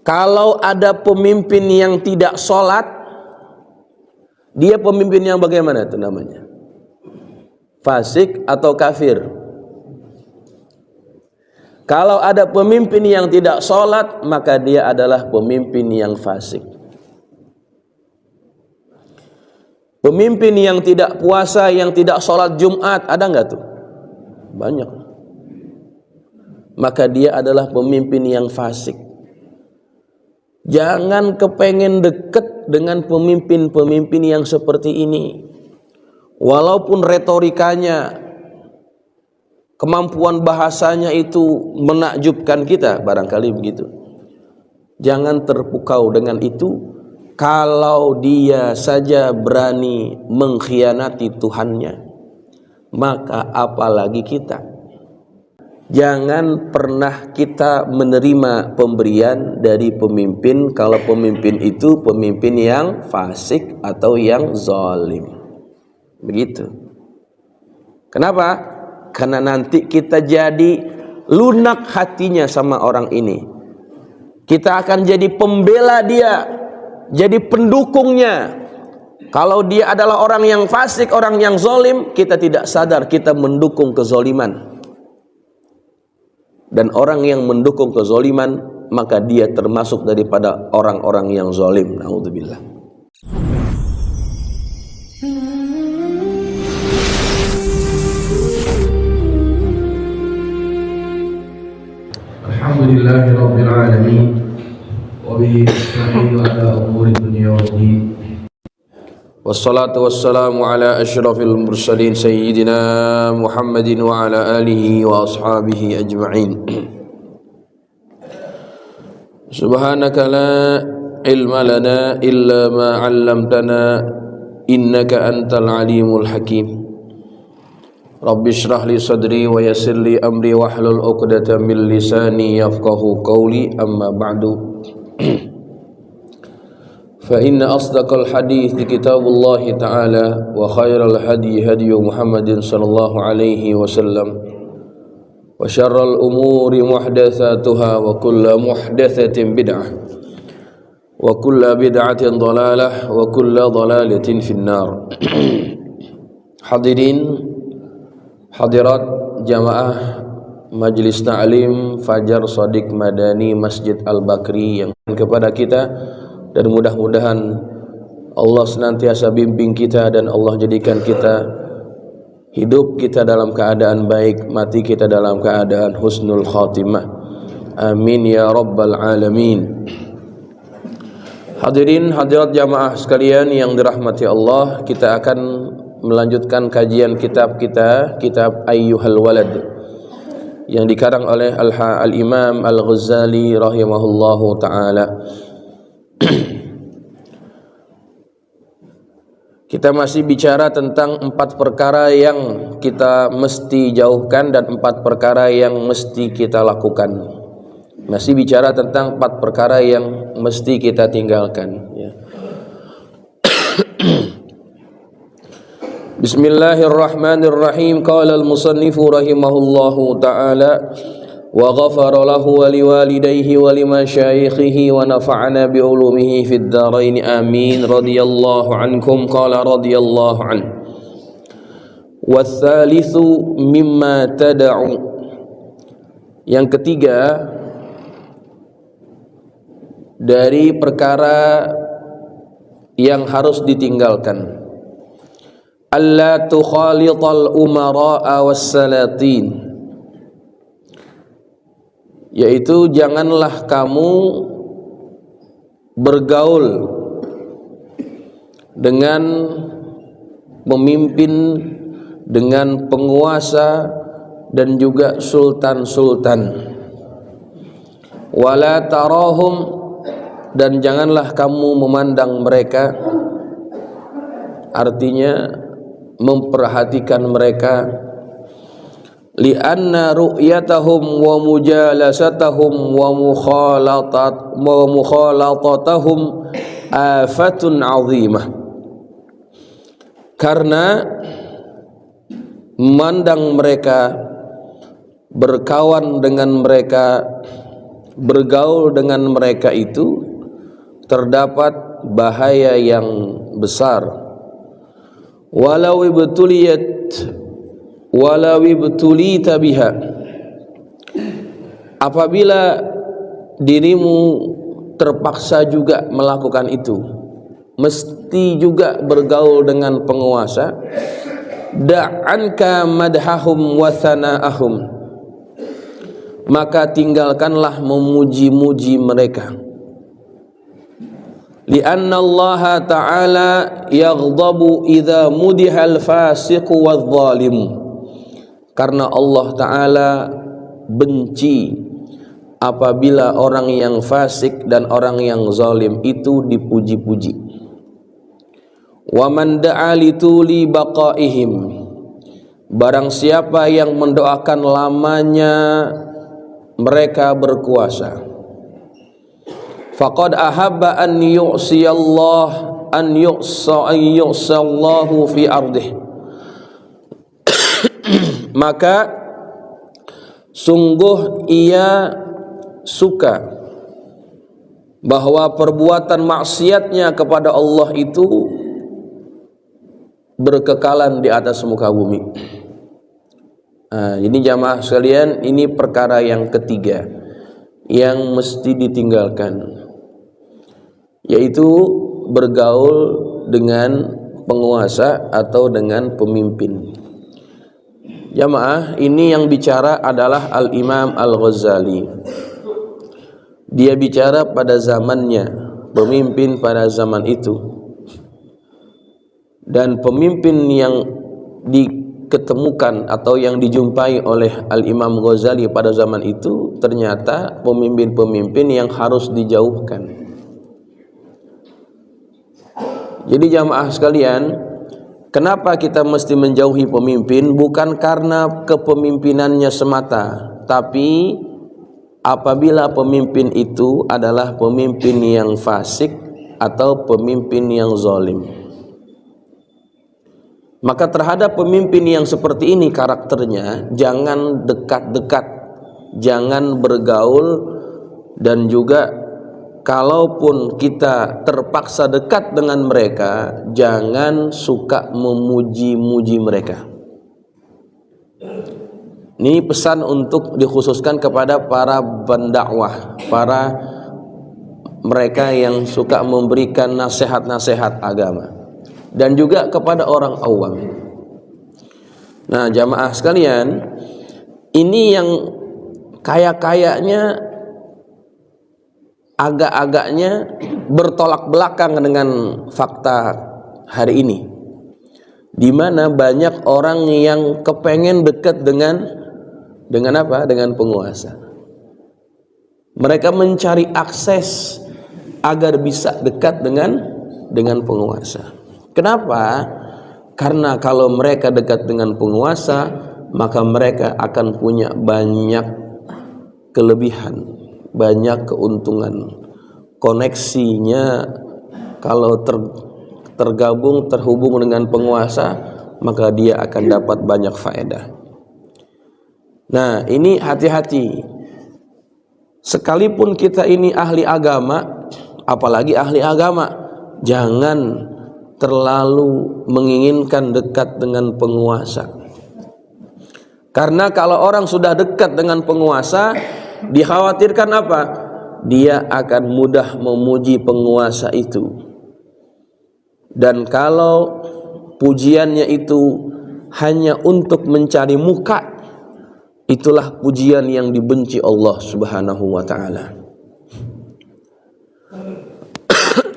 Kalau ada pemimpin yang tidak sholat, dia pemimpin yang bagaimana itu namanya? Fasik atau kafir? Kalau ada pemimpin yang tidak sholat, maka dia adalah pemimpin yang fasik. Pemimpin yang tidak puasa, yang tidak sholat Jumat, ada nggak tuh? Banyak. Maka dia adalah pemimpin yang fasik. Jangan kepengen deket dengan pemimpin-pemimpin yang seperti ini. Walaupun retorikanya, kemampuan bahasanya itu menakjubkan kita, barangkali begitu. Jangan terpukau dengan itu. Kalau dia saja berani mengkhianati Tuhannya, maka apalagi kita. Jangan pernah kita menerima pemberian dari pemimpin kalau pemimpin itu pemimpin yang fasik atau yang zalim. Begitu. Kenapa? Karena nanti kita jadi lunak hatinya sama orang ini. Kita akan jadi pembela dia, jadi pendukungnya. Kalau dia adalah orang yang fasik, orang yang zalim, kita tidak sadar kita mendukung kezaliman. Dan orang yang mendukung kezaliman, maka dia termasuk daripada orang-orang yang zalim. Naudzubillah. Alhamdulillahirabbil alamin wa bihi nasta'inu ala umuri dunya waddin. Wassalatu wassalamu ala asyrafil mursalin sayyidina Muhammadin wa ala alihi wa ashabihi ajma'in. Subhanaka la ilma lana illa ma 'allamtana innaka antal alimul hakim. Rabbi shrah li sadri wa yassir li amri wahlul 'uqdatam min lisani yafqahu qawli, amma ba'du. فإن أصدق الحديث كتاب الله تعالى وخير الهدي هدي محمد صلى الله عليه وسلم وشر الأمور محدثاتها وكل محدثة بدعة وكل بدعة ضلالة وكل ضلالة في النار. Hadirin hadirat jamaah Majlis Ta'lim Fajar Shadiq Madani Masjid Al-Bakri yang kepada kita, dan mudah-mudahan Allah senantiasa bimbing kita dan Allah jadikan kita hidup kita dalam keadaan baik, mati kita dalam keadaan husnul khatimah. Amin ya rabbal alamin. Hadirin hadirat jamaah sekalian yang dirahmati Allah, kita akan melanjutkan kajian kitab kita, kitab Ayyuhal Walad, yang dikarang oleh Al-Imam Al-Ghazali rahimahullahu ta'ala. Kita masih bicara tentang 4 perkara yang kita mesti jauhkan dan 4 perkara yang mesti kita lakukan. Masih bicara tentang 4 perkara yang mesti kita tinggalkan, ya. Bismillahirrahmanirrahim. Qala al-musannifu rahimahullahu ta'ala wa ghafara lahu wa liwalidayhi wa limasyayikhihi wa nafa'ana bi'ulumihi fid dharain amin. Radiyallahu ankum. Qala radiyallahu an. Watsalitsu mimma tad'u. Yang ketiga dari perkara yang harus ditinggalkan, alla tukhalital umara'a was-salatin, yaitu janganlah kamu bergaul dengan pemimpin, dengan penguasa dan juga sultan-sultan. Wala tarahum, dan janganlah kamu memandang mereka, artinya memperhatikan mereka. Lianna ru'yatahum wa mujalasatahum wa mukhalatatahum afatun 'azimah. Karena memandang mereka, berkawan dengan mereka, bergaul dengan mereka itu terdapat bahaya yang besar. Walau ibtulita biha, apabila dirimu terpaksa juga melakukan itu, mesti juga bergaul dengan penguasa. Da'anka madhahum wa thana'ahum, maka tinggalkanlah memuji-muji mereka. Lianna Allah Ta'ala yaghdabu idza mudihal fasiqu wadh-dhalim, karena Allah Ta'ala benci apabila orang yang fasik dan orang yang zalim itu dipuji-puji. Wa man da'a lituli baqaihim, barang siapa yang mendoakan lamanya mereka berkuasa, faqad ahabba an yu'sallahu fi ardih, maka sungguh ia suka bahwa perbuatan maksiatnya kepada Allah itu berkekalan di atas muka bumi. Ini jamaah sekalian, ini perkara yang ketiga yang mesti ditinggalkan, yaitu bergaul dengan penguasa atau dengan pemimpin. Jamaah, ini yang bicara adalah Al-Imam Al-Ghazali. Dia bicara pada zamannya, pemimpin pada zaman itu. Dan pemimpin yang diketemukan atau yang dijumpai oleh Al-Imam Ghazali pada zaman itu ternyata pemimpin-pemimpin yang harus dijauhkan. Jadi jamaah sekalian, kenapa kita mesti menjauhi pemimpin? Bukan karena kepemimpinannya semata, tapi apabila pemimpin itu adalah pemimpin yang fasik atau pemimpin yang zalim, maka terhadap pemimpin yang seperti ini karakternya, jangan dekat-dekat, jangan bergaul, dan juga kalaupun kita terpaksa dekat dengan mereka, jangan suka memuji-muji mereka. Ini pesan untuk dikhususkan kepada para pendakwah, para mereka yang suka memberikan nasihat-nasihat agama, dan juga kepada orang awam. Nah jamaah sekalian, ini yang kayaknya agak-agaknya bertolak belakang dengan fakta hari ini, di mana banyak orang yang kepengen dekat dengan apa? Dengan penguasa. Mereka mencari akses agar bisa dekat dengan penguasa. Kenapa? Karena kalau mereka dekat dengan penguasa, maka mereka akan punya banyak kelebihan, banyak keuntungan. Koneksinya kalau terhubung dengan penguasa, maka dia akan dapat banyak faedah. Nah, ini hati-hati. Sekalipun kita ini ahli agama, apalagi ahli agama, jangan terlalu menginginkan dekat dengan penguasa. Karena kalau orang sudah dekat dengan penguasa, dikhawatirkan apa? Dia akan mudah memuji penguasa itu. Dan kalau pujiannya itu hanya untuk mencari muka, itulah pujian yang dibenci Allah Subhanahu wa ta'ala.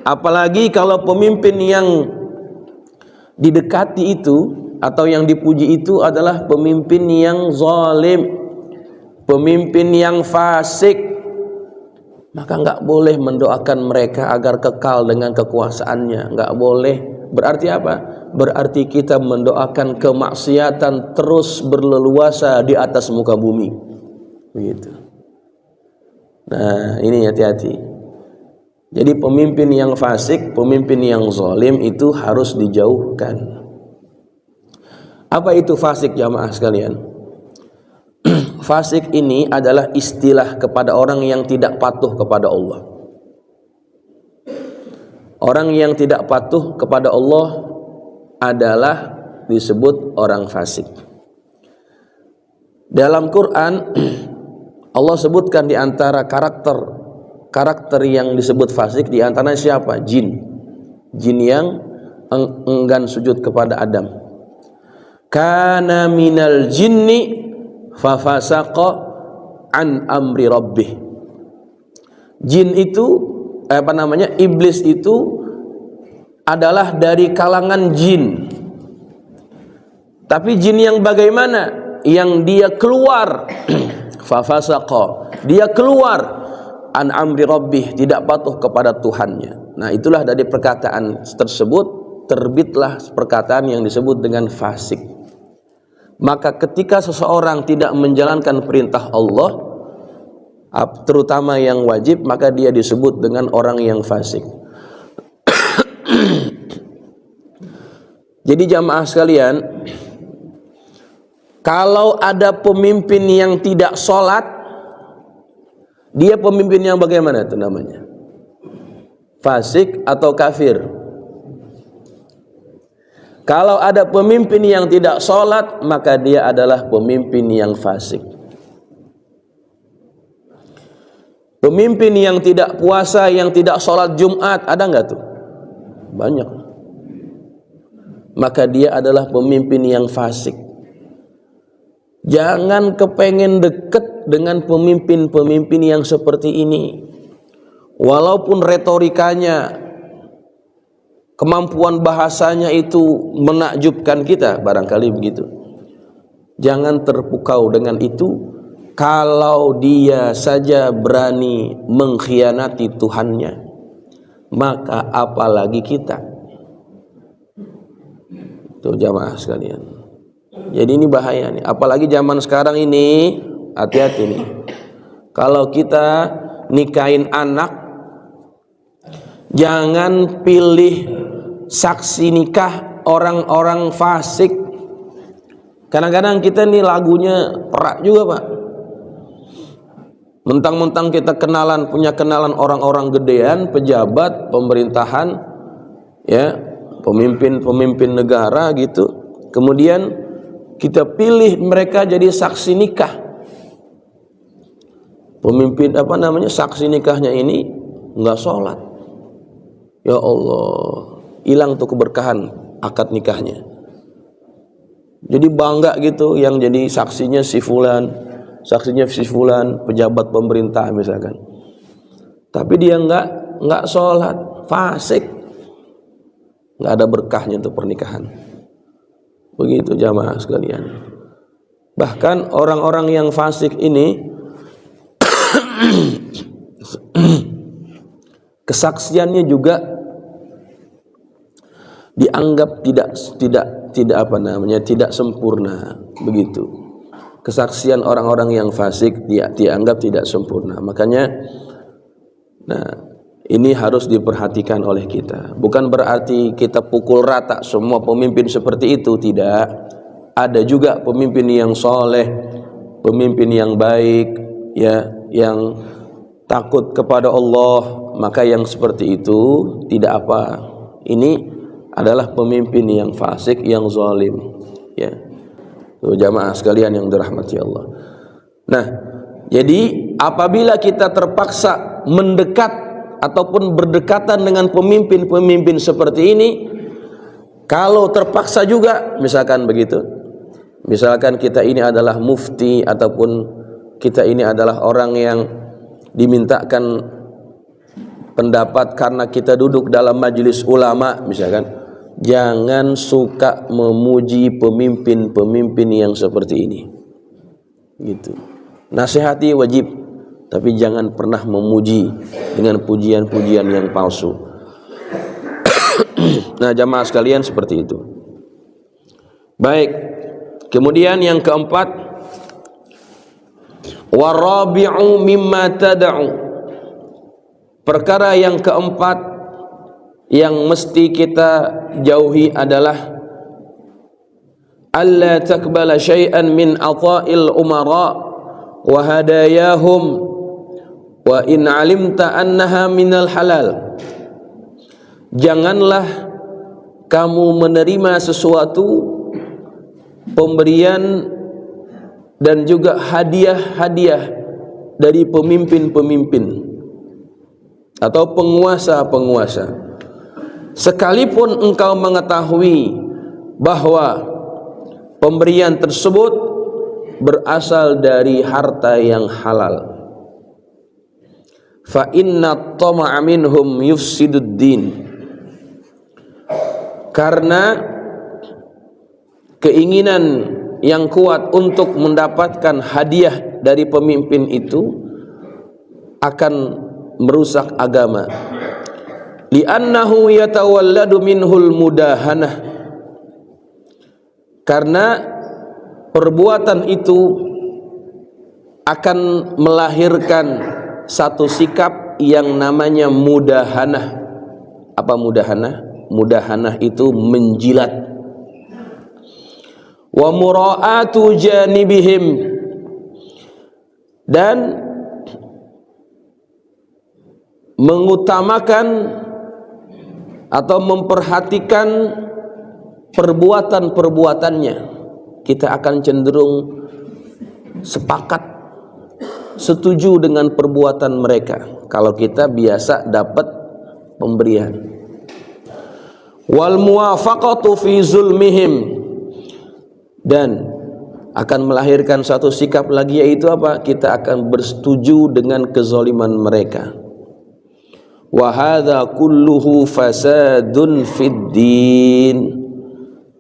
Apalagi kalau pemimpin yang didekati itu atau yang dipuji itu adalah pemimpin yang zalim, pemimpin yang fasik, maka enggak boleh mendoakan mereka agar kekal dengan kekuasaannya. Enggak boleh. Berarti apa? Berarti kita mendoakan kemaksiatan terus berleluasa di atas muka bumi. Begitu. Nah, ini hati-hati. Jadi pemimpin yang fasik, pemimpin yang zalim itu harus dijauhkan. Apa itu fasik jamaah sekalian? fasik ini adalah istilah kepada orang yang tidak patuh kepada Allah. Orang yang tidak patuh kepada Allah adalah disebut orang fasik. Dalam Quran Allah sebutkan di antara karakter yang disebut fasik, di antaranya siapa? Jin yang enggan sujud kepada Adam. Kana minal jinni fafasaqa an amri rabbih. Jin itu iblis itu adalah dari kalangan jin. Tapi jin yang bagaimana? Yang dia keluar fafasaqa, dia keluar an amri rabbih, tidak patuh kepada Tuhannya. Nah, itulah dari perkataan tersebut terbitlah perkataan yang disebut dengan fasik. Maka ketika seseorang tidak menjalankan perintah Allah, terutama yang wajib, maka dia disebut dengan orang yang fasik. Jadi jamaah sekalian, kalau ada pemimpin yang tidak sholat, dia pemimpin yang bagaimana itu namanya? Fasik atau kafir? Kalau ada pemimpin yang tidak sholat, maka dia adalah pemimpin yang fasik. Pemimpin yang tidak puasa, yang tidak sholat Jumat, ada nggak tuh? Banyak. Maka dia adalah pemimpin yang fasik. Jangan kepengen deket dengan pemimpin-pemimpin yang seperti ini. Walaupun retorikanya, kemampuan bahasanya itu menakjubkan kita, barangkali begitu. Jangan terpukau dengan itu. Kalau dia saja berani mengkhianati Tuhannya, maka apalagi kita. Tuh jamaah sekalian. Jadi ini bahaya nih. Apalagi zaman sekarang ini, hati-hati nih. Kalau kita nikahin anak, jangan pilih saksi nikah orang-orang fasik. Kadang-kadang kita nih lagunya perak juga, Pak. Mentang-mentang kita punya kenalan orang-orang gedean, pejabat, pemerintahan, ya, pemimpin negara gitu. Kemudian kita pilih mereka jadi saksi nikah. Pemimpin saksi nikahnya ini nggak sholat. Ya Allah, hilang tuh keberkahan akad nikahnya. Jadi bangga gitu yang jadi saksinya si fulan, pejabat pemerintah misalkan. Tapi dia nggak sholat, fasik, nggak ada berkahnya untuk pernikahan. Begitu jamaah sekalian. Bahkan orang-orang yang fasik ini kesaksiannya juga dianggap tidak sempurna, begitu. Kesaksian orang-orang yang fasik dianggap tidak sempurna. Makanya ini harus diperhatikan oleh kita. Bukan berarti kita pukul rata semua pemimpin seperti itu, tidak. Ada juga pemimpin yang soleh, pemimpin yang baik, ya, yang takut kepada Allah. Maka yang seperti itu tidak apa. Ini adalah pemimpin yang fasik, yang zalim, ya. Tuh, jamaah sekalian yang dirahmati Allah. Nah, jadi apabila kita terpaksa mendekat ataupun berdekatan dengan pemimpin-pemimpin seperti ini, kalau terpaksa juga, misalkan begitu, misalkan kita ini adalah mufti ataupun kita ini adalah orang yang dimintakan pendapat karena kita duduk dalam majelis ulama misalkan, jangan suka memuji pemimpin-pemimpin yang seperti ini. Gitu. Nasihati wajib, tapi jangan pernah memuji dengan pujian-pujian yang palsu. Nah, jamaah sekalian seperti itu. Baik. Kemudian yang keempat, warabi'u mimma tad'u. Perkara yang keempat yang mesti kita jauhi adalah alla taqbala syai'an min ata'il umara wa hadayahum wa in alimta annaha minal halal. Janganlah kamu menerima sesuatu pemberian dan juga hadiah-hadiah dari pemimpin-pemimpin atau penguasa-penguasa, sekalipun engkau mengetahui bahwa pemberian tersebut berasal dari harta yang halal. Fa inna tama'a minhum yufsidud din. Karena keinginan yang kuat untuk mendapatkan hadiah dari pemimpin itu akan merusak agama. Li'annahu yatawalladu minhul mudahanah. Karena perbuatan itu akan melahirkan satu sikap yang namanya mudahanah. Apa mudahanah? Mudahanah itu menjilat. Wa mura'atu janibihim, dan mengutamakan atau memperhatikan perbuatan-perbuatannya. Kita akan cenderung sepakat, setuju dengan perbuatan mereka kalau kita biasa dapat pemberian. Wal muwafaqatu fi zulmihim, dan akan melahirkan satu sikap lagi, yaitu apa? Kita akan bersetuju dengan kezaliman mereka. Wa hadza kulluhu fasadun fid din.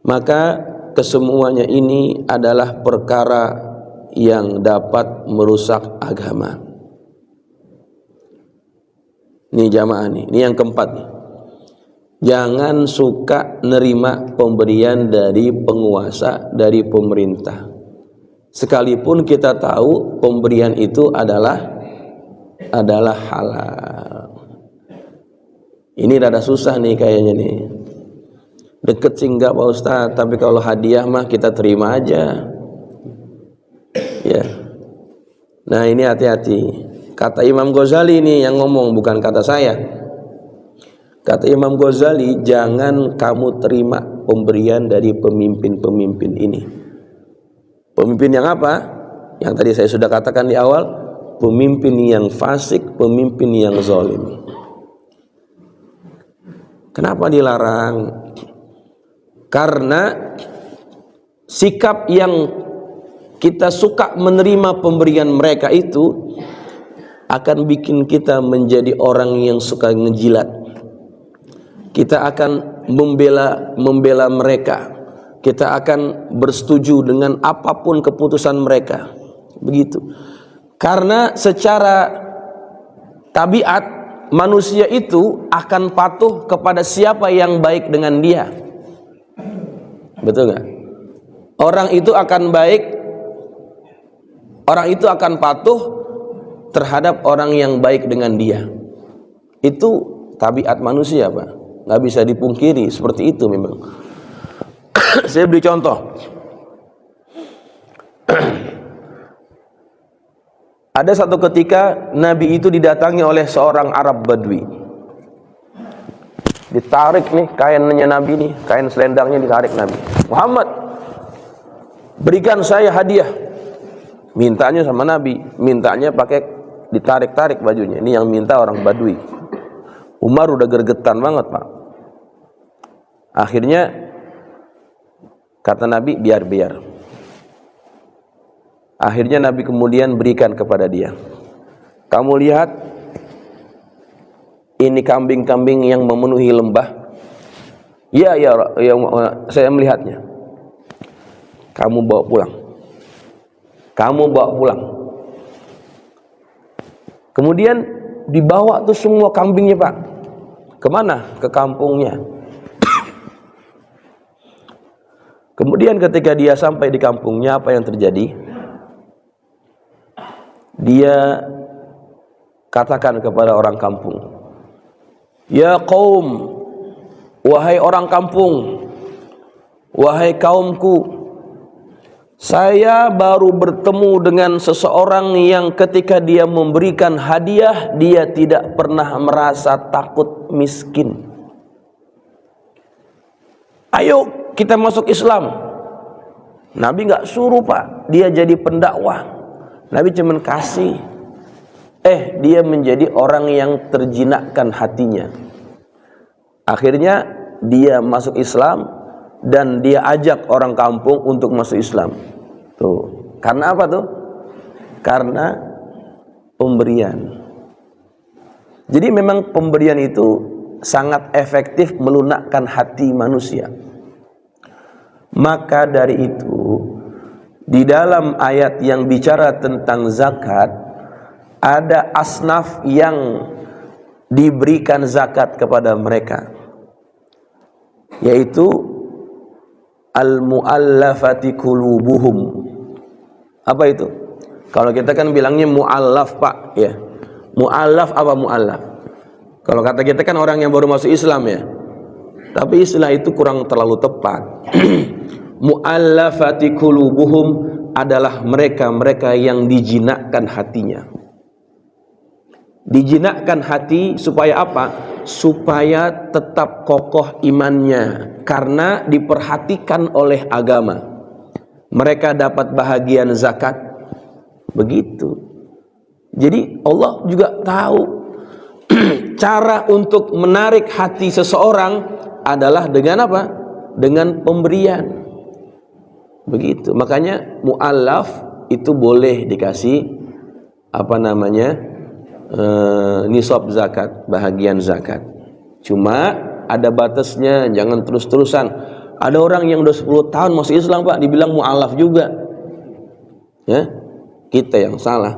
Maka kesemuanya ini adalah perkara yang dapat merusak agama. Ini jamaah nih, ini yang keempat nih. Jangan suka nerima pemberian dari penguasa, dari pemerintah. Sekalipun kita tahu pemberian itu adalah halal. Ini rada susah nih kayaknya nih. Deket sih enggak Pak Ustadz, tapi kalau hadiah mah kita terima aja. Ya. Nah, ini hati-hati. Kata Imam Ghazali ini yang ngomong, bukan kata saya. Kata Imam Ghazali, jangan kamu terima pemberian dari pemimpin-pemimpin ini. Pemimpin yang apa? Yang tadi saya sudah katakan di awal, pemimpin yang fasik, pemimpin yang zalim. Kenapa dilarang? Karena sikap yang kita suka menerima pemberian mereka itu akan bikin kita menjadi orang yang suka ngejilat. Kita akan membela mereka. Kita akan bersetuju dengan apapun keputusan mereka. Begitu. Karena secara tabiat manusia itu akan patuh kepada siapa yang baik dengan dia. Betul nggak? Orang itu akan baik, orang itu akan patuh terhadap orang yang baik dengan dia. Itu tabiat manusia, Pak. Nggak bisa dipungkiri, seperti itu memang. Saya beri contoh. Ada satu ketika Nabi itu didatangi oleh seorang Arab Badui. Ditarik nih kainnya Nabi nih, kain selendangnya ditarik Nabi. Muhammad, berikan saya hadiah. Mintanya sama Nabi, mintanya pakai ditarik-tarik bajunya. Ini yang minta orang Badui. Umar udah gergetan banget, Pak. Akhirnya kata Nabi, biar. Akhirnya Nabi kemudian berikan kepada dia. Kamu lihat, ini kambing-kambing yang memenuhi lembah. Ya, saya melihatnya. Kamu bawa pulang. Kemudian dibawa tuh semua kambingnya, Pak. Kemana? Ke kampungnya. Kemudian ketika dia sampai di kampungnya, apa yang terjadi? Dia katakan kepada orang kampung, ya qaum, wahai orang kampung, wahai kaumku, Saya baru bertemu dengan seseorang yang ketika dia memberikan hadiah, dia tidak pernah merasa takut miskin. Ayo kita masuk Islam. Nabi nggak suruh Pak, dia jadi pendakwah. Nabi cuma kasih. Dia menjadi orang yang terjinakkan hatinya. Akhirnya dia masuk Islam dan dia ajak orang kampung untuk masuk Islam. Tuh, karena apa tuh? Karena pemberian. Jadi memang pemberian itu sangat efektif melunakkan hati manusia. Maka dari itu, di dalam ayat yang bicara tentang zakat, ada asnaf yang diberikan zakat kepada mereka, yaitu al-mu'allafati qulubuhum. Apa itu? Kalau kita kan bilangnya mu'allaf Pak, ya. Mu'allaf apa mu'allaf? Kalau kata kita kan orang yang baru masuk Islam, ya. Tapi istilah itu kurang terlalu tepat. Mu'allafati qulubuhum adalah mereka-mereka yang dijinakkan hatinya. Dijinakkan hati supaya apa? Supaya tetap kokoh imannya, karena diperhatikan oleh agama. Mereka dapat bahagian zakat. Begitu. Jadi Allah juga tahu cara untuk menarik hati seseorang adalah dengan apa? Dengan pemberian. Begitu. Makanya mu'allaf itu boleh dikasih apa namanya? Nisab zakat, bahagian zakat. Cuma ada batasnya, jangan terus-terusan. Ada orang yang udah 10 tahun masuk Islam Pak, dibilang mu'allaf juga. Ya, kita yang salah.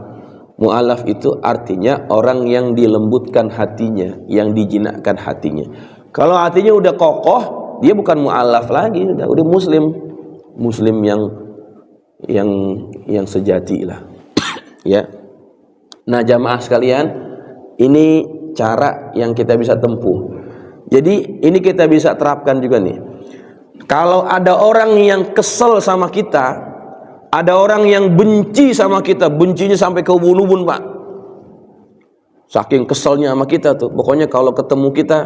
Mu'allaf itu artinya orang yang dilembutkan hatinya, yang dijinakkan hatinya. Kalau hatinya udah kokoh, dia bukan mu'allaf lagi, udah muslim yang sejati lah. Ya. Nah, jamaah sekalian, ini cara yang kita bisa tempuh. Jadi ini kita bisa terapkan juga nih. Kalau ada orang yang kesel sama kita, ada orang yang benci sama kita, bencinya sampai ke ubun-ubun Pak. Saking keselnya sama kita tuh, pokoknya kalau ketemu kita,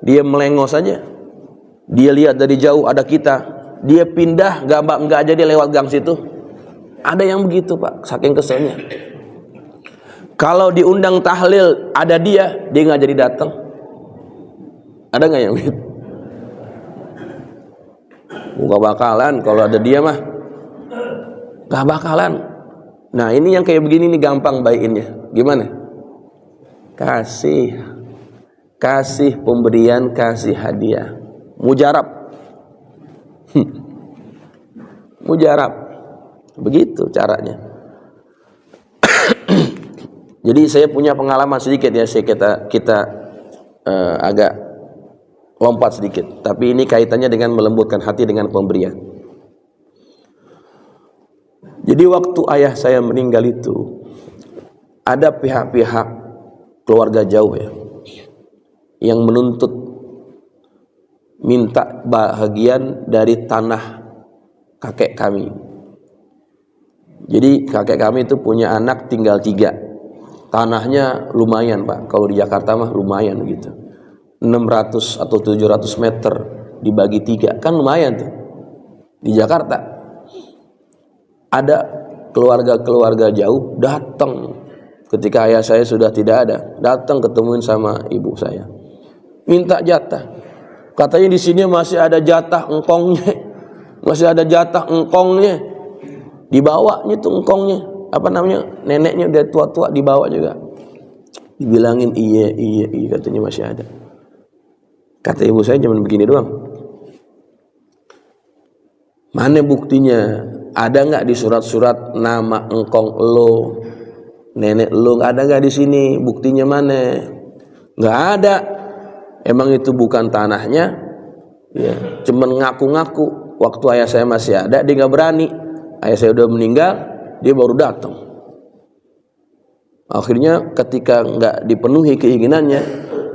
dia melengos saja. Dia lihat dari jauh ada kita, dia pindah, nggak jadi lewat gang situ. Ada yang begitu Pak, saking keselnya. Kalau diundang tahlil ada dia nggak jadi datang. Ada nggak yang begitu? Nggak bakalan kalau ada dia mah, nggak bakalan. Nah ini yang kayak begini nih gampang baikinnya. Gimana? Kasih pemberian, kasih hadiah, mujarab. Mujarab, begitu caranya. Jadi saya punya pengalaman sedikit ya, kita agak lompat sedikit, tapi ini kaitannya dengan melembutkan hati dengan pemberian. Jadi waktu ayah saya meninggal itu, ada pihak-pihak keluarga jauh ya, yang menuntut minta bahagian dari tanah kakek kami. Jadi kakek kami itu punya anak tinggal 3. Tanahnya lumayan Pak, kalau di Jakarta mah lumayan gitu. 600 atau 700 meter dibagi 3 kan lumayan tuh. Di Jakarta ada keluarga-keluarga jauh datang ketika ayah saya sudah tidak ada, datang ketemuin sama ibu saya, minta jatah. Katanya di sini masih ada jatah engkongnya, masih ada jatah engkongnya. Dibawanya tuh engkongnya, apa namanya, neneknya udah tua-tua, dibawa juga. Dibilangin iya katanya masih ada. Kata ibu saya cuma begini doang. Mana buktinya? Ada nggak di surat-surat nama engkong lo, nenek lo? Ada nggak di sini? Buktinya mana? Nggak ada. Emang itu bukan tanahnya? Ya, cuman ngaku-ngaku. Waktu ayah saya masih ada, dia nggak berani. Ayah saya udah meninggal, dia baru datang. Akhirnya ketika nggak dipenuhi keinginannya,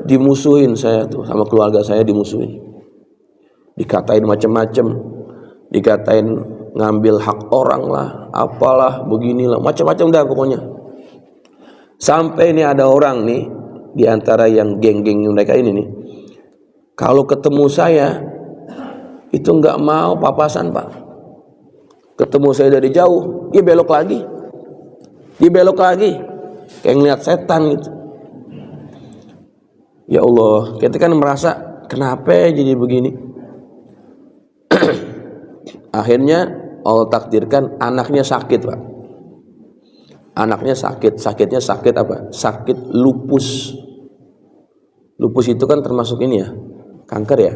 dimusuhin saya tuh, sama keluarga saya dimusuhin, dikatain macam-macam, dikatain ngambil hak orang lah, apalah, beginilah, macam-macam dah pokoknya. Sampai ini ada orang nih di antara yang geng-geng mereka ini nih, kalau ketemu saya itu nggak mau papasan Pak. Ketemu saya dari jauh, dia belok lagi, kayak ngeliat setan gitu. Ya Allah, kita kan merasa kenapa jadi begini. Akhirnya Allah takdirkan anaknya sakit Pak. Anaknya sakitnya sakit apa? Sakit lupus. Lupus itu kan termasuk ini ya, kanker ya.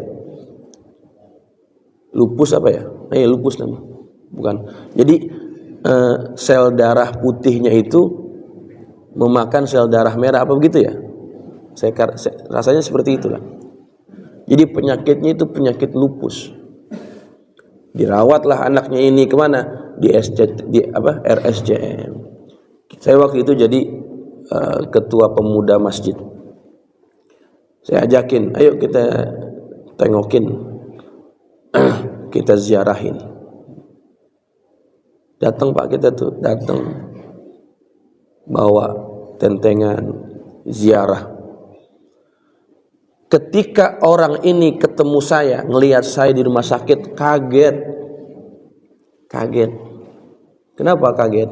Lupus apa ya? Lupus namanya. Bukan. Jadi sel darah putihnya itu memakan sel darah merah apa begitu ya? Rasanya seperti itulah. Jadi penyakitnya itu penyakit lupus. Dirawatlah anaknya ini kemana? Di RSJM. Saya waktu itu jadi ketua pemuda masjid. Saya ajakin, ayo kita tengokin, kita ziarahin. Datang Pak, kita tuh datang bawa tentengan ziarah. Ketika orang ini ketemu saya, ngelihat saya di rumah sakit, kaget. Kenapa kaget?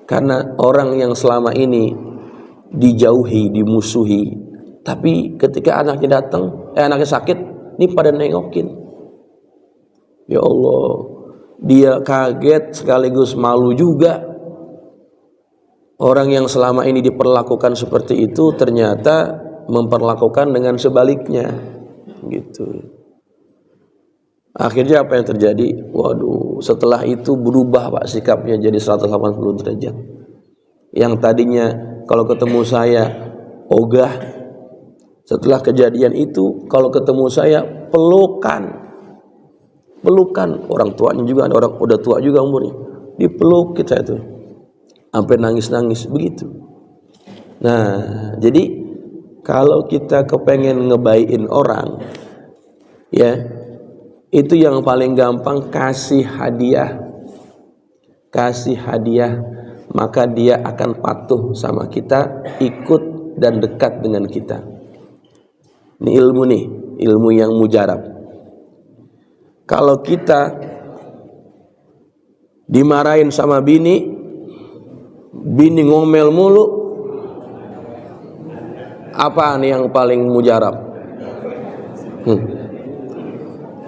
Karena orang yang selama ini dijauhi, dimusuhi, tapi ketika anaknya datang, anaknya sakit, ini pada nengokin. Ya Allah, dia kaget sekaligus malu juga. Orang yang selama ini diperlakukan seperti itu ternyata memperlakukan dengan sebaliknya, gitu. Akhirnya apa yang terjadi? Waduh, setelah itu berubah Pak sikapnya jadi 180 derajat. Yang tadinya kalau ketemu saya ogah, setelah kejadian itu kalau ketemu saya pelukan. Orang tuanya juga, ada orang udah tua juga umurnya, dipeluk kita itu sampai nangis-nangis begitu. Nah, jadi kalau kita kepengen ngebaikin orang, ya itu yang paling gampang kasih hadiah, maka dia akan patuh sama kita, ikut dan dekat dengan kita. Ini ilmu yang mujarab. Kalau kita dimarahin sama bini ngomel mulu, apa nih yang paling mujarab?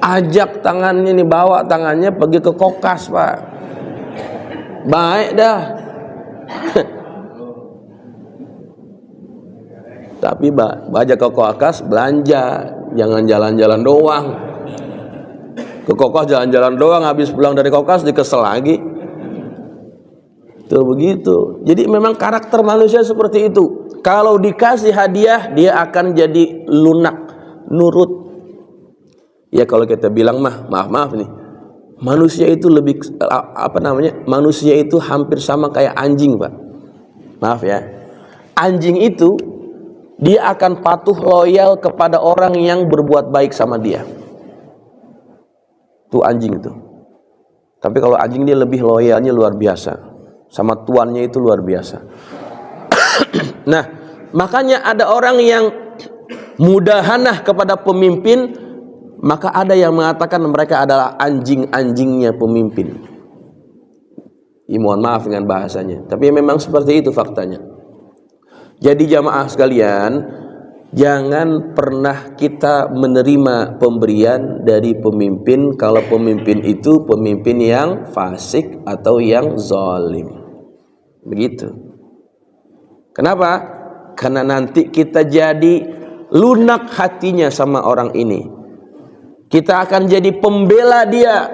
Ajak tangannya nih, bawa tangannya pergi ke kokas Pak. Baik dah. Tapi baca ke kokas belanja, jangan jalan-jalan doang. Ke kokas jalan-jalan doang, habis pulang dari kokas dikesel lagi. Tuh begitu. Jadi memang karakter manusia seperti itu. Kalau dikasih hadiah, dia akan jadi lunak, nurut. Ya kalau kita bilang maaf nih, manusia itu lebih manusia itu hampir sama kayak anjing Pak. Maaf ya, anjing itu dia akan patuh loyal kepada orang yang berbuat baik sama dia. Tuh anjing itu. Tapi kalau anjing dia lebih loyalnya luar biasa, sama tuannya itu luar biasa. Nah, makanya ada orang yang mudahanah kepada pemimpin, maka ada yang mengatakan mereka adalah anjing-anjingnya pemimpin. Mohon maaf dengan bahasanya, tapi memang seperti itu faktanya. Jadi jamaah sekalian, jangan pernah kita menerima pemberian dari pemimpin kalau pemimpin itu pemimpin yang fasik atau yang zalim. Begitu. Kenapa? Karena nanti kita jadi lunak hatinya sama orang ini. Kita akan jadi pembela dia,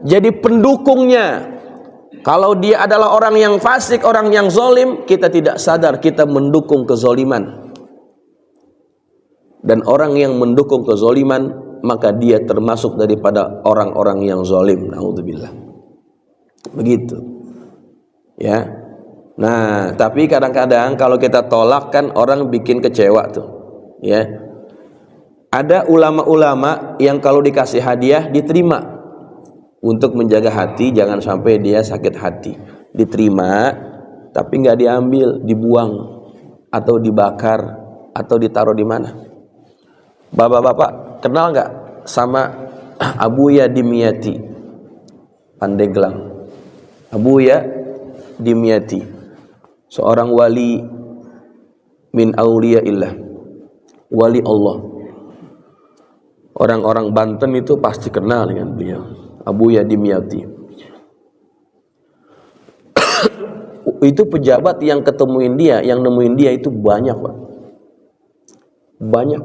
jadi pendukungnya. Kalau dia adalah orang yang fasik, orang yang zalim, kita tidak sadar kita mendukung kezaliman. Dan orang yang mendukung kezaliman, maka dia termasuk daripada orang-orang yang zalim. Naudzubillah. Begitu. Ya. Nah, tapi kadang-kadang kalau kita tolak kan orang bikin kecewa tuh. Ya. Ada ulama-ulama yang kalau dikasih hadiah diterima. untuk menjaga hati, jangan sampai dia sakit hati. Diterima tapi nggak diambil, dibuang atau dibakar atau ditaruh di mana. Bapak-bapak kenal nggak sama Abuya Dimyati Pandeglang? Abuya Dimyati, seorang wali min auliyaillah, wali Allah. Orang-orang Banten itu pasti kenal dengan beliau, Abuya Dimyati. Itu pejabat yang ketemuin dia, yang nemuin dia itu banyak, Pak. Banyak.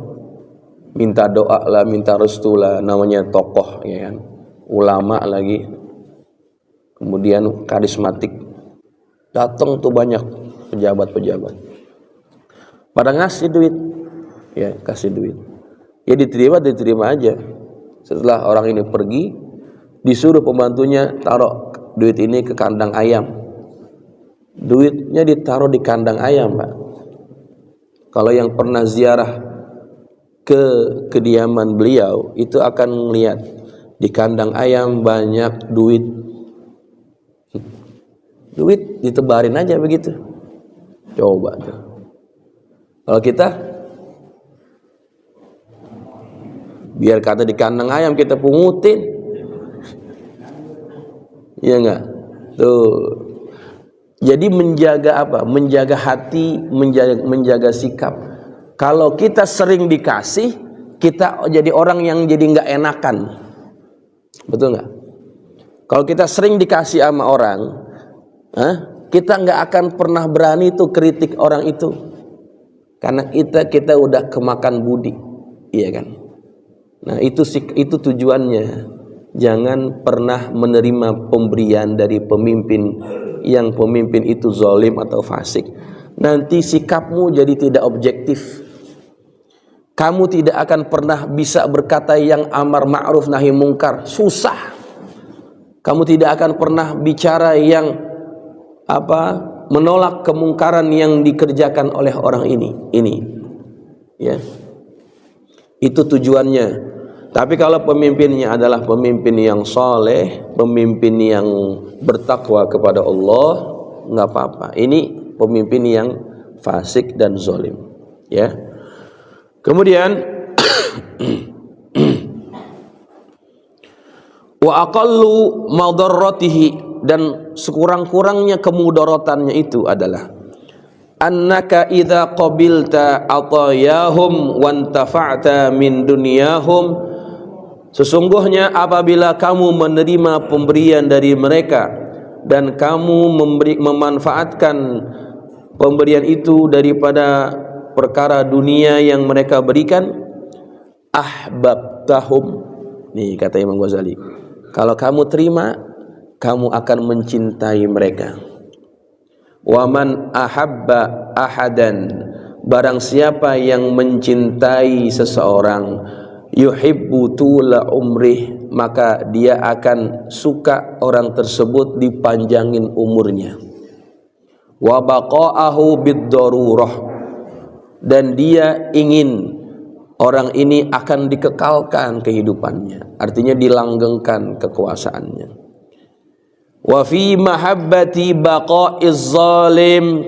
Minta doa lah, minta restu lah, namanya tokoh, ya kan? Ulama lagi. Kemudian karismatik. Datang tuh banyak pejabat-pejabat. Pada ngasih duit. Ya, kasih duit. Ya diterima aja. Setelah orang ini pergi, disuruh pembantunya taruh duit ini ke kandang ayam. Duitnya ditaruh di kandang ayam, Pak. Kalau yang pernah ziarah ke kediaman beliau itu akan melihat di kandang ayam banyak duit. Duit ditebarin aja begitu. Coba tuh. Kalau kita biar kata di kandang ayam kita pungutin. Iya enggak? Tuh. Jadi menjaga apa? Menjaga hati, menjaga sikap. Kalau kita sering dikasih, kita jadi orang yang jadi nggak enakan. Betul nggak? Kalau kita sering dikasih sama orang, kita nggak akan pernah berani tuh kritik orang itu. Karena kita udah kemakan budi. Iya kan? Nah itu tujuannya. Jangan pernah menerima pemberian dari pemimpin yang pemimpin itu zalim atau fasik. Nanti sikapmu jadi tidak objektif. Kamu tidak akan pernah bisa berkata yang amar ma'ruf nahi mungkar. Susah. Kamu tidak akan pernah bicara yang menolak kemungkaran yang dikerjakan oleh orang ini. Ya. Itu tujuannya. Tapi kalau pemimpinnya adalah pemimpin yang saleh, pemimpin yang bertakwa kepada Allah, nggak apa-apa. Ini pemimpin yang fasik dan zalim. Ya. Kemudian wa aqallu madarratihi, dan sekurang-kurangnya kemudaratannya itu adalah annaka idza qabilta atayahum wantafa'ta min dunyahum, sesungguhnya apabila kamu menerima pemberian dari mereka dan kamu memanfaatkan pemberian itu daripada perkara dunia yang mereka berikan, ahbabtahum. Nih kata Imam Ghazali, kalau kamu terima, kamu akan mencintai mereka. Wa man ahabba ahadan, barang siapa yang mencintai seseorang, yuhibbu tula umrih, maka dia akan suka orang tersebut dipanjangin umurnya. Wa baqa'ahu bid-darurah, dan dia ingin orang ini akan dikekalkan kehidupannya, artinya dilanggengkan kekuasaannya. Wa fi mahabbati baqa'iz zalim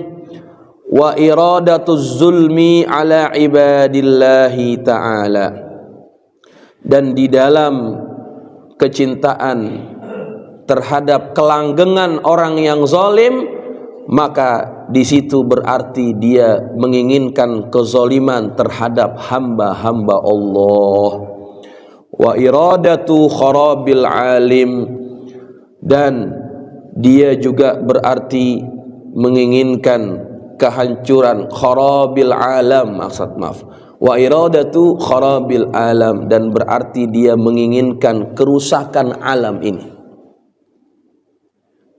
wa iradatuz zulmi ala ibadillahi ta'ala, dan di dalam kecintaan terhadap kelanggengan orang yang zalim, maka di situ berarti dia menginginkan kezaliman terhadap hamba-hamba Allah. Wa iradatu kharabil alim, dan dia juga berarti menginginkan kehancuran kharabil alam, wa iradatu kharabil alam, dan berarti dia menginginkan kerusakan alam ini.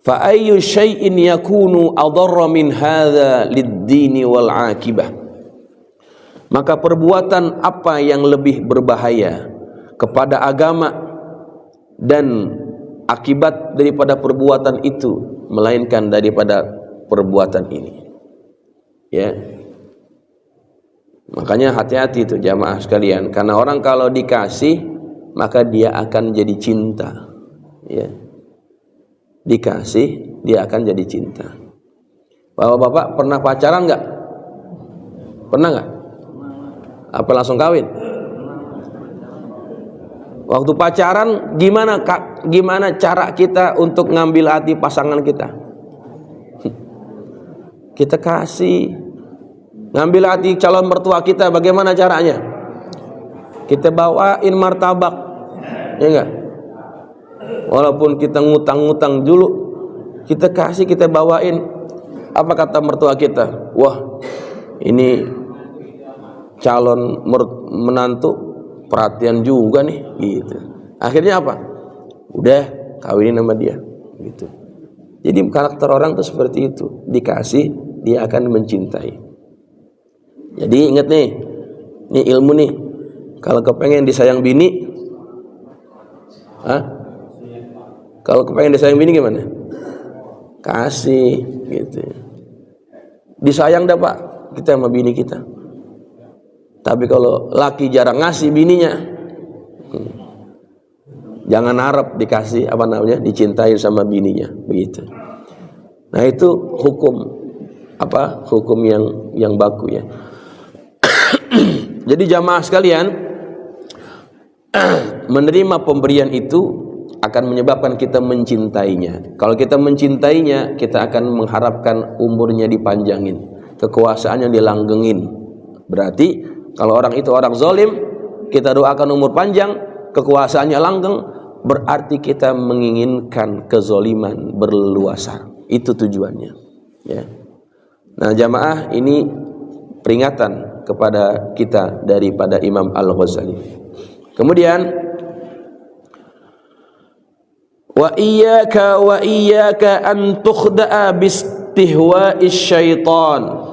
Fa ayyu syai'in yakunu adarra min hadza lid-dini wal 'aqibah, maka perbuatan apa yang lebih berbahaya kepada agama dan akibat daripada perbuatan itu melainkan daripada perbuatan ini. Ya. Makanya hati-hati itu jamaah sekalian, karena orang kalau dikasih maka dia akan jadi cinta. Ya. Dikasih, dia akan jadi cinta. Bapak-bapak pernah pacaran nggak? Pernah nggak? Apa langsung kawin? Waktu pacaran gimana cara kita untuk ngambil hati pasangan kita? Kita kasih. Ngambil hati calon mertua kita bagaimana caranya? Kita bawain martabak, ya enggak? Walaupun kita ngutang-ngutang dulu, kita kasih, kita bawain. Apa kata mertua kita? Wah, ini calon menantu perhatian juga nih, gitu. Akhirnya apa? Udah kawinin sama dia, gitu. Jadi karakter orang tuh seperti itu. Dikasih, dia akan mencintai. Jadi ingat nih, ini ilmu nih. Kalau kepengen disayang bini, kalau kepengen disayang bini gimana? Kasih, gitu. Disayang dah Pak, kita sama bini kita. Tapi kalau laki jarang ngasih bininya, jangan harap dikasih dicintai sama bininya, begitu. Nah itu hukum yang baku ya. Jadi jamaah sekalian, menerima pemberian itu akan menyebabkan kita mencintainya. Kalau kita mencintainya, kita akan mengharapkan umurnya dipanjangin, kekuasaannya dilanggengin. Berarti kalau orang itu orang zalim, kita doakan umur panjang, kekuasaannya langgeng, berarti kita menginginkan kezaliman berleluasa. Itu tujuannya. Ya. Nah jamaah, ini peringatan kepada kita daripada Imam Al-Ghazali. Kemudian wa iyyaka an tukhda'a bistihwa'is syaitan.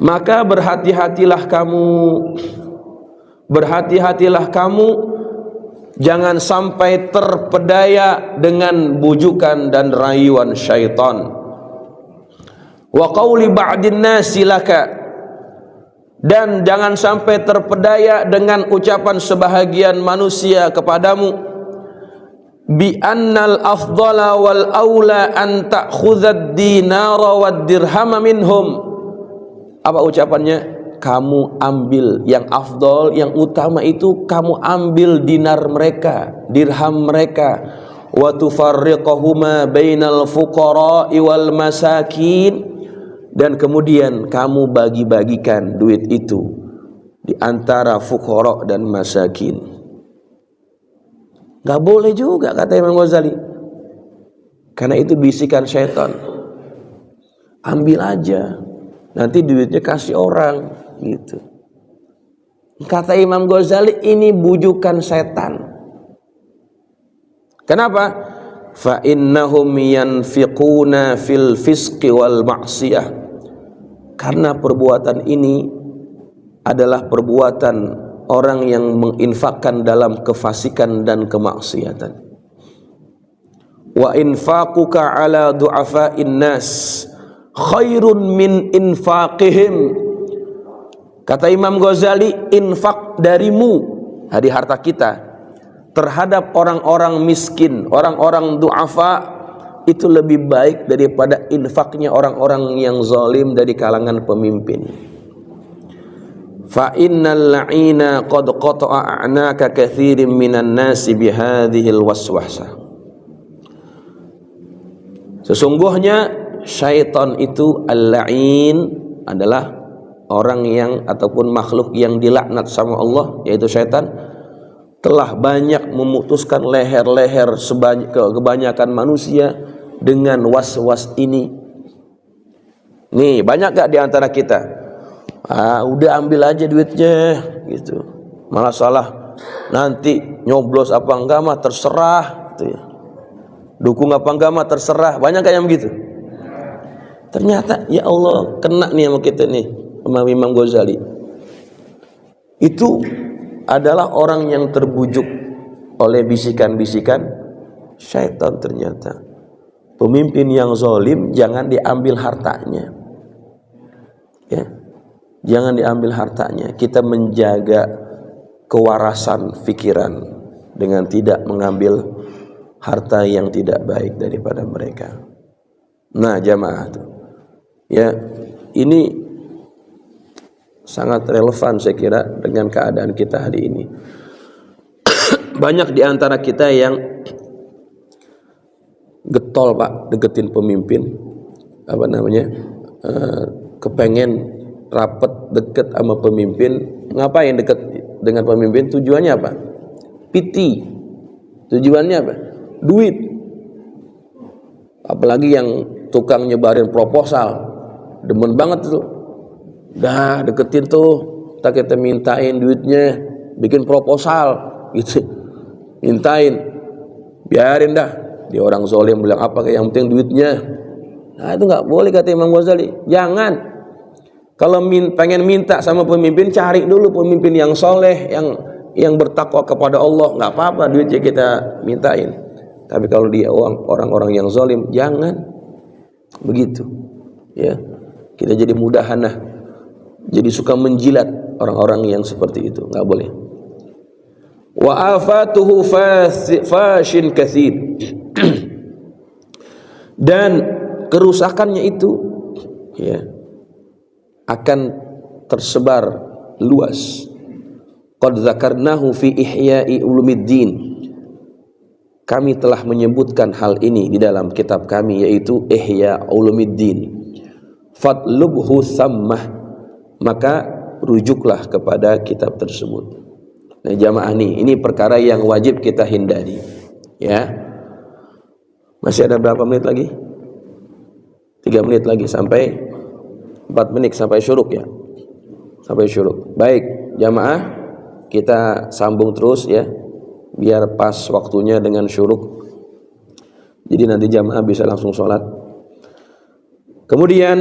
Maka berhati-hatilah kamu jangan sampai terpedaya dengan bujukan dan rayuan syaitan. Wa qauli ba'din nasi laka, dan jangan sampai terpedaya dengan ucapan sebahagian manusia kepadamu, bi annal afdala wal aula an ta'khudhad dinara wad dirhama minhum. Apa ucapannya? Kamu ambil yang afdal, yang utama itu kamu ambil dinar mereka, dirham mereka, wa tufarriqahuma bainal fuqara'i wal masakin, dan kemudian kamu bagi-bagikan duit itu di antara fuqara dan masakin. Gak boleh juga kata Imam Ghazali, karena itu bisikan syaitan. Ambil aja, nanti duitnya kasih orang, gitu. Kata Imam Ghazali, ini bujukan setan. Kenapa? Fa innahum yanfiquna fil fisqi wal ma'siyah. Karena perbuatan ini adalah perbuatan orang yang menginfakkan dalam kefasikan dan kemaksiatan. Wa infaquka ala du'afa'in nas khairun min infaqihim. Kata Imam Ghazali, infak darimu, dari harta kita, terhadap orang-orang miskin, orang-orang du'afa, itu lebih baik daripada infaknya orang-orang yang zalim dari kalangan pemimpin. Fa innal la'ina qad qata'a a'naka katsirin minan nasi bihadhil waswasah. Sesungguhnya syaitan itu al-la'in adalah orang yang ataupun makhluk yang dilaknat sama Allah, yaitu syaitan, telah banyak memutuskan leher-leher kebanyakan manusia dengan was-was ini. Nih, banyak gak di antara kita? Udah ambil aja duitnya, gitu. Malah salah, nanti nyoblos apa enggak mah terserah, gitu ya. Dukung apa enggak mah terserah. Banyak gak yang begitu? Ternyata ya Allah, kena nih sama kita nih, sama Imam Ghazali. Itu adalah orang yang terbujuk oleh bisikan-bisikan syaitan. Ternyata pemimpin yang zalim jangan diambil hartanya, ya, jangan diambil hartanya. Kita menjaga kewarasan pikiran dengan tidak mengambil harta yang tidak baik daripada mereka. Nah, jamaah tuh, ya, ini sangat relevan saya kira dengan keadaan kita hari ini. Banyak di antara kita yang getol Pak, deketin pemimpin, kepengen rapet deket sama pemimpin. Ngapain deket dengan pemimpin? Tujuannya apa? Piti. Tujuannya apa? Duit. Apalagi yang tukang nyebarin proposal, demen banget tuh. Dah deketin tuh, kita mintain duitnya, bikin proposal gitu, mintain, biarin dah. Dia orang zalim bilang apa, yang penting duitnya. Nah, itu nggak boleh kata Imam Ghazali. Jangan. Kalau pengen minta sama pemimpin, cari dulu pemimpin yang soleh, yang bertakwa kepada Allah. Nggak apa-apa duitnya kita mintain. Tapi kalau dia orang-orang yang zalim, jangan begitu. Ya, kita jadi mudahanah, jadi suka menjilat orang-orang yang seperti itu. Nggak boleh. Wa afatuhu fashin katsir. Dan kerusakannya itu, ya, akan tersebar luas. Qad dzakarnahu fi Ihya'i Ulumiddin. Kami telah menyebutkan hal ini di dalam kitab kami, yaitu Ihya Ulumiddin. Fatlubhu thammah, maka rujuklah kepada kitab tersebut. Nah, jamaah ini perkara yang wajib kita hindari. Ya, masih ada berapa menit lagi? 3 menit lagi sampai 4 menit sampai syuruk ya. Sampai syuruk. Baik, jamaah, kita sambung terus ya, biar pas waktunya dengan syuruk. Jadi nanti jamaah bisa langsung sholat. Kemudian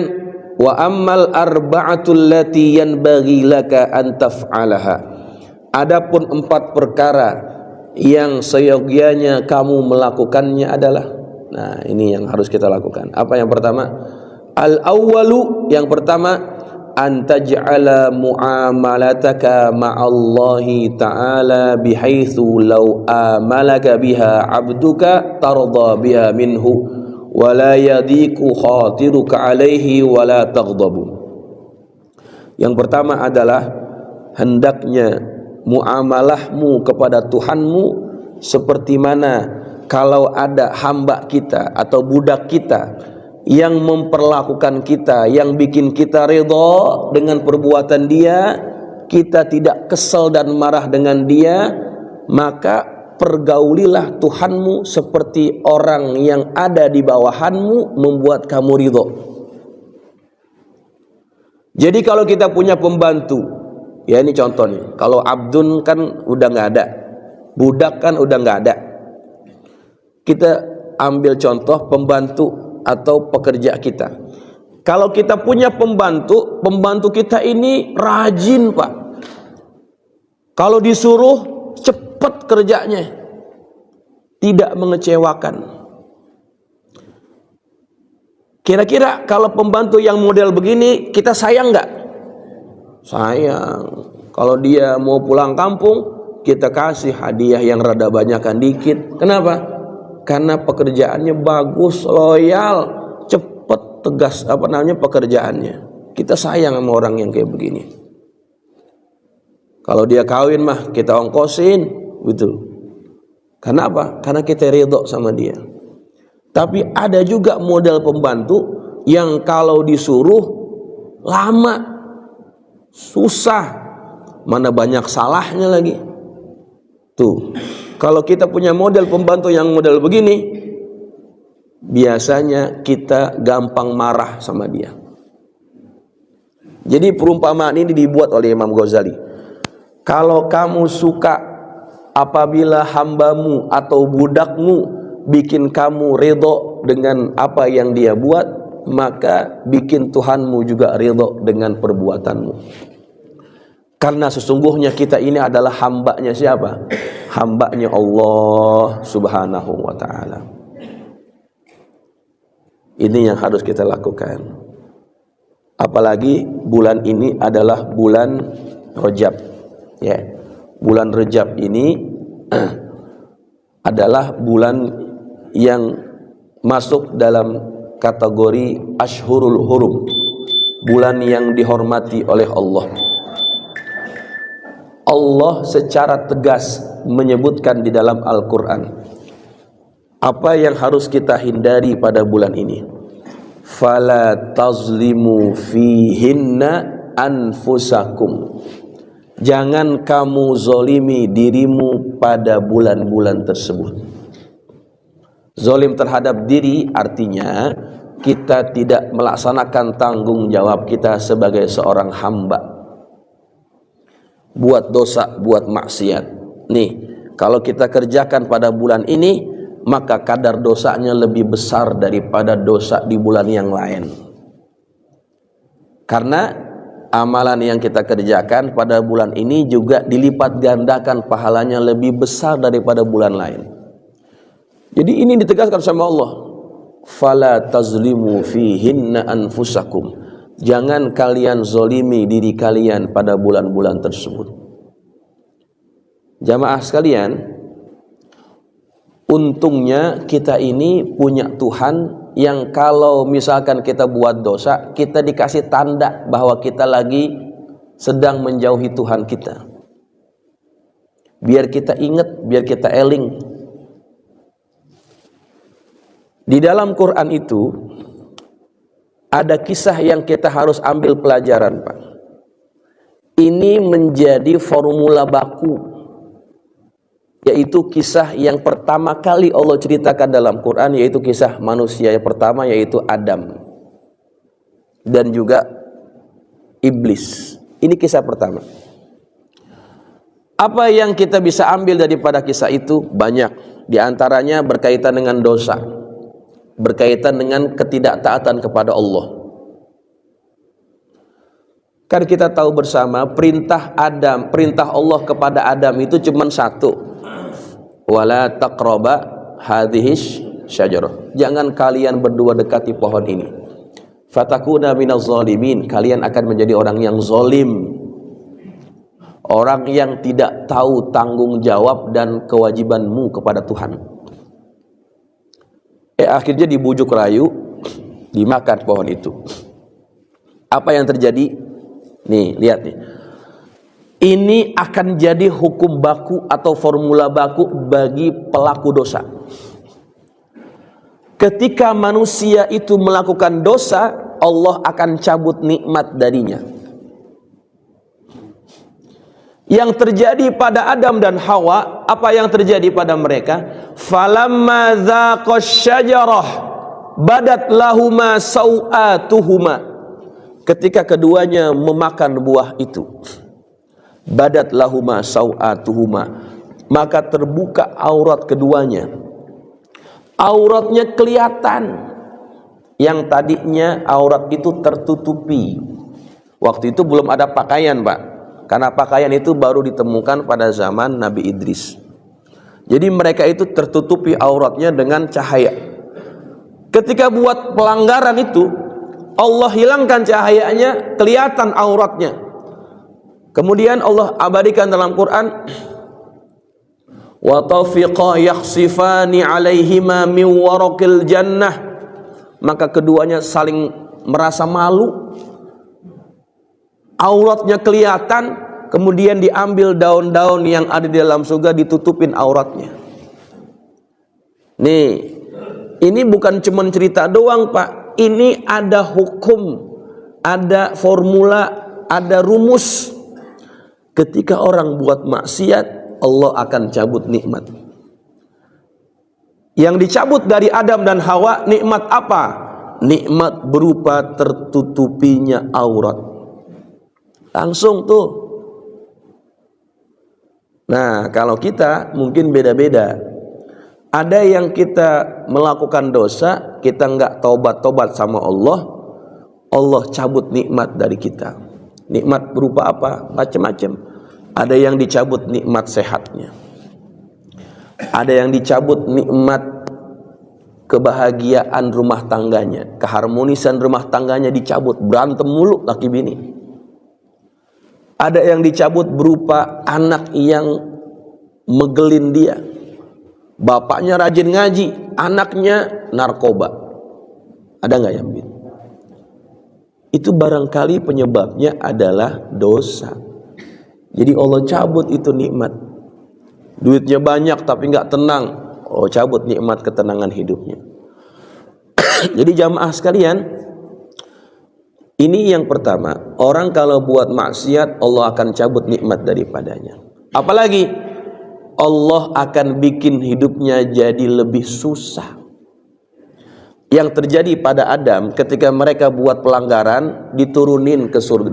wa ammal arba'atul lati yanbaghi laka an taf'alaha. Adapun 4 perkara yang seyogianya kamu melakukannya adalah, nah ini yang harus kita lakukan. Apa yang pertama? Al-awwalu, yang pertama, antaj'ala mu'amalataka ma'allahi ta'ala bihaitsu law amalaka biha 'abduka tarda biha minhu wa la yadiku khatiruka 'alaihi wa la taghdabu. Yang pertama adalah hendaknya muamalahmu kepada Tuhanmu seperti mana kalau ada hamba kita atau budak kita yang memperlakukan kita, yang bikin kita ridha dengan perbuatan dia, kita tidak kesal dan marah dengan dia, maka pergaulilah Tuhanmu seperti orang yang ada di bawahanmu membuat kamu ridha. Jadi kalau kita punya pembantu, ya ini contoh nih, kalau abdun kan udah nggak ada, budak kan udah nggak ada. Kita ambil contoh pembantu atau pekerja kita. Kalau kita punya pembantu, pembantu kita ini rajin Pak. Kalau disuruh cepat kerjanya, tidak mengecewakan. Kira-kira kalau pembantu yang model begini, kita sayang nggak? Sayang. Kalau dia mau pulang kampung, kita kasih hadiah yang rada banyakan dikit. Kenapa? Karena pekerjaannya bagus, loyal, cepet, tegas pekerjaannya. Kita sayang sama orang yang kayak begini. Kalau dia kawin mah kita ongkosin, gitu. Karena apa? Karena kita ridho sama dia. Tapi ada juga model pembantu yang kalau disuruh lama, susah, mana banyak salahnya lagi. Tuh, kalau kita punya model pembantu yang model begini, biasanya kita gampang marah sama dia. Jadi perumpamaan ini dibuat oleh Imam Ghazali. Kalau kamu suka apabila hambamu atau budakmu bikin kamu ridho dengan apa yang dia buat, maka bikin Tuhanmu juga ridho dengan perbuatanmu. Karena sesungguhnya kita ini adalah hambanya siapa? Hambanya Allah Subhanahu wa ta'ala. Ini yang harus kita lakukan. Apalagi bulan ini adalah bulan Rajab, ya. bulan Rajab ini adalah bulan yang masuk dalam kategori Ashhurul Hurum, bulan yang dihormati oleh Allah. Allah secara tegas menyebutkan di dalam Al-Quran apa yang harus kita hindari pada bulan ini. Fala tazlimu fihinna anfusakum. Jangan kamu zolimi dirimu pada bulan-bulan tersebut. Zolim terhadap diri artinya kita tidak melaksanakan tanggung jawab kita sebagai seorang hamba. Buat dosa, buat maksiat. Nih, kalau kita kerjakan pada bulan ini, maka kadar dosanya lebih besar daripada dosa di bulan yang lain. Karena amalan yang kita kerjakan pada bulan ini juga dilipat gandakan pahalanya lebih besar daripada bulan lain. Jadi ini ditegaskan sama Allah. Fala tazlimu fihinna anfusakum. Jangan kalian zolimi diri kalian pada bulan-bulan tersebut. Jamaah sekalian, untungnya kita ini punya Tuhan yang kalau misalkan kita buat dosa, kita dikasih tanda bahwa kita lagi sedang menjauhi Tuhan kita. Biar kita ingat, biar kita eling. Di dalam Quran itu ada kisah yang kita harus ambil pelajaran, Pak. Ini menjadi formula baku, yaitu kisah yang pertama kali Allah ceritakan dalam Quran, yaitu kisah manusia yang pertama, yaitu Adam dan juga iblis. Ini kisah pertama. Apa yang kita bisa ambil daripada kisah itu? Banyak. Di antaranya berkaitan dengan dosa, berkaitan dengan ketidaktaatan kepada Allah. Kan kita tahu bersama perintah Allah kepada Adam itu cuma satu. Wala taqraba hadhihi syajarah. Jangan kalian berdua dekati pohon ini. Fatakuna minaz zalimin. Kalian akan menjadi orang yang zalim. Orang yang tidak tahu tanggung jawab dan kewajibanmu kepada Tuhan. Akhirnya dibujuk rayu, dimakan pohon itu. Apa yang terjadi? Nih, lihat nih. Ini akan jadi hukum baku atau formula baku bagi pelaku dosa. Ketika manusia itu melakukan dosa, Allah akan cabut nikmat darinya. Yang terjadi pada Adam dan Hawa, apa yang terjadi pada mereka? Falamma dzaqash syajarah badat lahuma sau'atuhuma. Ketika keduanya memakan buah itu, badat lahuma sau'atuhuma, maka terbuka aurat keduanya. Auratnya kelihatan. Yang tadinya aurat itu tertutupi. Waktu itu belum ada pakaian, Pak. Karena pakaian itu baru ditemukan pada zaman Nabi Idris. Jadi mereka itu tertutupi auratnya dengan cahaya. Ketika buat pelanggaran itu, Allah hilangkan cahayanya, kelihatan auratnya. Kemudian Allah abadikan dalam Quran, wa tafiqa yakhsifani alaihima min waraqil jannah. Maka keduanya saling merasa malu. Auratnya kelihatan, kemudian diambil daun-daun yang ada di dalam surga, ditutupin auratnya. Nih, ini bukan cuma cerita doang, Pak. Ini ada hukum, ada formula, ada rumus. Ketika orang buat maksiat, Allah akan cabut nikmat. Yang dicabut dari Adam dan Hawa, nikmat apa? Nikmat berupa tertutupinya aurat. Langsung tuh. Nah, kalau kita mungkin beda-beda. Ada yang kita melakukan dosa, kita nggak tobat-tobat sama Allah, Allah cabut nikmat dari kita. Nikmat berupa apa? Macam-macam. Ada yang dicabut nikmat sehatnya. Ada yang dicabut nikmat kebahagiaan rumah tangganya, keharmonisan rumah tangganya dicabut, berantem mulu laki bini. Ada yang dicabut berupa anak yang megelin dia. Bapaknya rajin ngaji, anaknya narkoba. Ada nggak yang begitu? Itu barangkali penyebabnya adalah dosa. Jadi Allah cabut itu nikmat. Duitnya banyak tapi nggak tenang, Allah cabut nikmat ketenangan hidupnya. Jadi jamaah sekalian, ini yang pertama, orang kalau buat maksiat Allah akan cabut nikmat daripadanya. Apalagi Allah akan bikin hidupnya jadi lebih susah. Yang terjadi pada Adam ketika mereka buat pelanggaran, diturunin ke surga,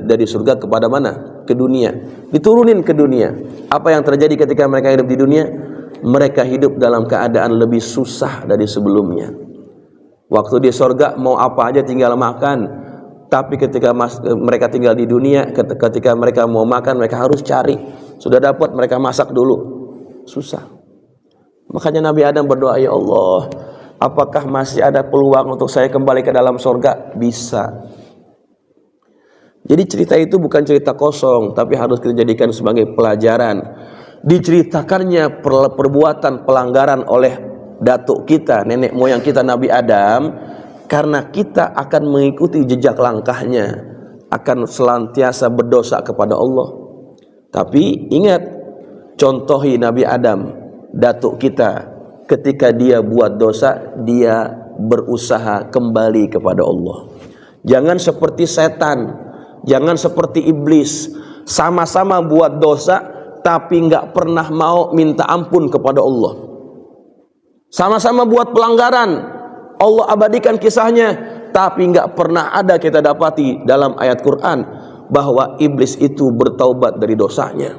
dari surga kepada mana? Ke dunia. Diturunin ke dunia. Apa yang terjadi ketika mereka hidup di dunia? Mereka hidup dalam keadaan lebih susah dari sebelumnya. Waktu di surga mau apa aja tinggal makan. Tapi ketika mereka tinggal di dunia, ketika mereka mau makan, mereka harus cari. Sudah dapat, mereka masak dulu. Susah. Makanya Nabi Adam berdoa, ya Allah, apakah masih ada peluang untuk saya kembali ke dalam surga? Bisa. Jadi cerita itu bukan cerita kosong, tapi harus kita jadikan sebagai pelajaran. Diceritakannya perbuatan pelanggaran oleh datuk kita, nenek moyang kita Nabi Adam, karena kita akan mengikuti jejak langkahnya, akan selantiasa berdosa kepada Allah. Tapi ingat, contohi Nabi Adam, datuk kita, ketika dia buat dosa, dia berusaha kembali kepada Allah. Jangan seperti setan, jangan seperti iblis, sama-sama buat dosa, tapi nggak pernah mau minta ampun kepada Allah. Sama-sama buat pelanggaran, Allah abadikan kisahnya, tapi nggak pernah ada kita dapati dalam ayat Quran bahwa iblis itu bertaubat dari dosanya.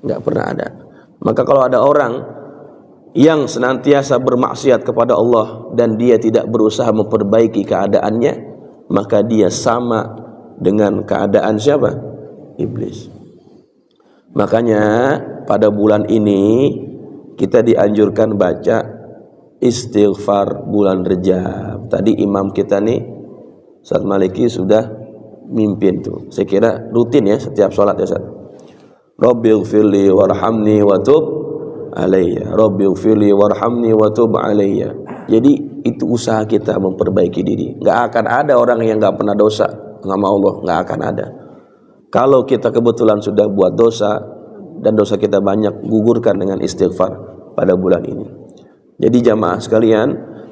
Nggak pernah ada. Maka kalau ada orang yang senantiasa bermaksiat kepada Allah dan dia tidak berusaha memperbaiki keadaannya, maka dia sama dengan keadaan siapa? Iblis. Makanya pada bulan ini kita dianjurkan baca istighfar bulan Rejab. Tadi imam kita nih Ustaz Maliki sudah mimpin tuh. Saya kira rutin ya setiap sholat ya Ustaz. Rabbighfirli warhamni wa tub alayya. Rabbighfirli warhamni wa tub alayya. Jadi itu usaha kita memperbaiki diri. Nggak akan ada orang yang nggak pernah dosa sama Allah, nggak akan ada. Kalau kita kebetulan sudah buat dosa dan dosa kita banyak, gugurkan dengan istighfar pada bulan ini. Jadi jamaah sekalian,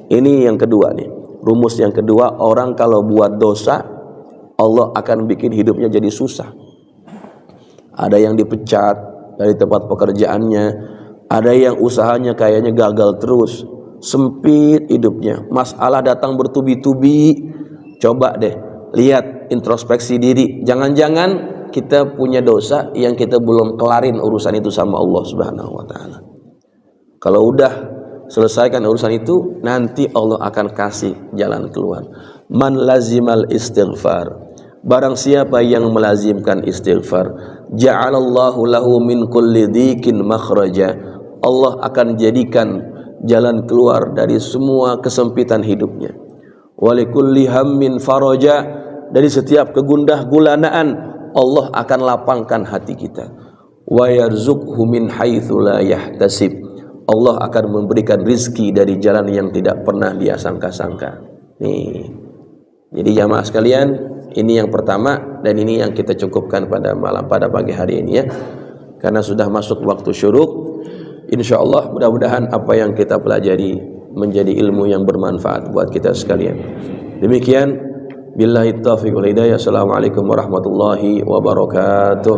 ini yang kedua nih. Rumus yang kedua, orang kalau buat dosa, Allah akan bikin hidupnya jadi susah. Ada yang dipecat dari tempat pekerjaannya, ada yang usahanya kayaknya gagal terus, sempit hidupnya, masalah datang bertubi-tubi. Coba deh, lihat introspeksi diri. Jangan-jangan kita punya dosa yang kita belum kelarin urusan itu sama Allah Subhanahu wa taala. Kalau udah selesaikan urusan itu, nanti Allah akan kasih jalan keluar. Man lazimal istighfar, barang siapa yang melazimkan istighfar, ja'alallahu lahu min kulli dhikin makhraja, Allah akan jadikan jalan keluar dari semua kesempitan hidupnya. Wa likulli hammin faraja, dari setiap kegundah gulanaan Allah akan lapangkan hati kita. Wa yarzuqhu min haitsu la yahtasib, Allah akan memberikan rizki dari jalan yang tidak pernah dia sangka-sangka. Nih. Jadi jamaah sekalian, ini yang pertama dan ini yang kita cukupkan pada pagi hari ini ya. Karena sudah masuk waktu syuruk. Insyaallah mudah-mudahan apa yang kita pelajari menjadi ilmu yang bermanfaat buat kita sekalian. Demikian, billahi taufiq wal hidayah. Assalamualaikum warahmatullahi wabarakatuh.